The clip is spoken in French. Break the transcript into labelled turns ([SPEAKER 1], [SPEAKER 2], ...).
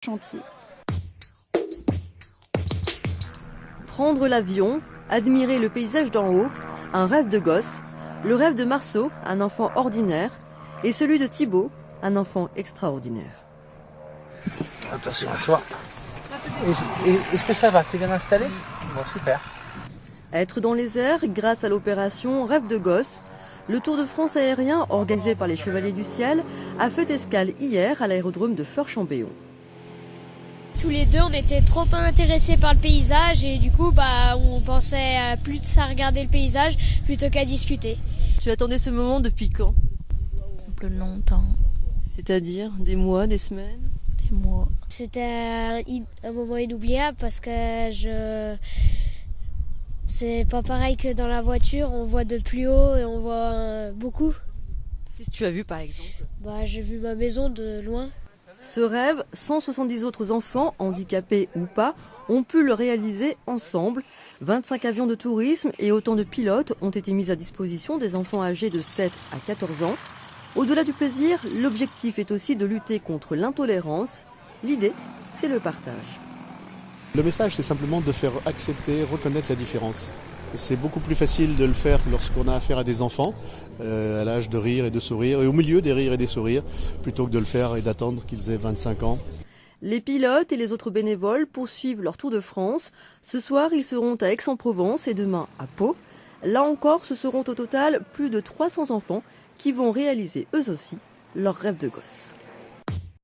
[SPEAKER 1] chantier.
[SPEAKER 2] Prendre l'avion, admirer le paysage d'en haut, un rêve de gosse, le rêve de Marceau, un enfant ordinaire, et celui de Thibaut, un enfant extraordinaire.
[SPEAKER 3] Attention à toi. Est-ce que ça va? Tu es bien installé? Bon, super.
[SPEAKER 2] Être dans les airs grâce à l'opération Rêve de gosse, le Tour de France aérien organisé par les Chevaliers du Ciel a fait escale hier à l'aérodrome de Feurs-Chambéon.
[SPEAKER 4] Tous les deux, on était trop intéressés par le paysage et du coup, on pensait plus à regarder le paysage plutôt qu'à discuter.
[SPEAKER 2] Tu attendais ce moment depuis quand?
[SPEAKER 1] Plus longtemps,
[SPEAKER 2] C'est-à-dire des mois, des semaines?
[SPEAKER 1] des mois.
[SPEAKER 4] C'était un moment inoubliable parce que c'est pas pareil que dans la voiture, on voit de plus haut et on voit beaucoup.
[SPEAKER 2] Qu'est-ce que tu as vu par exemple?
[SPEAKER 4] J'ai vu ma maison de loin.
[SPEAKER 2] Ce rêve, 170 autres enfants, handicapés ou pas, ont pu le réaliser ensemble. 25 avions de tourisme et autant de pilotes ont été mis à disposition des enfants âgés de 7 à 14 ans. Au-delà du plaisir, l'objectif est aussi de lutter contre l'intolérance. L'idée, c'est le partage.
[SPEAKER 5] Le message, c'est simplement de faire accepter, reconnaître la différence. C'est beaucoup plus facile de le faire lorsqu'on a affaire à des enfants, à l'âge de rire et de sourire, et au milieu des rires et des sourires, plutôt que de le faire et d'attendre qu'ils aient 25 ans.
[SPEAKER 2] Les pilotes et les autres bénévoles poursuivent leur Tour de France. Ce soir, ils seront à Aix-en-Provence et demain à Pau. Là encore, ce seront au total plus de 300 enfants qui vont réaliser eux aussi leur rêve de gosse.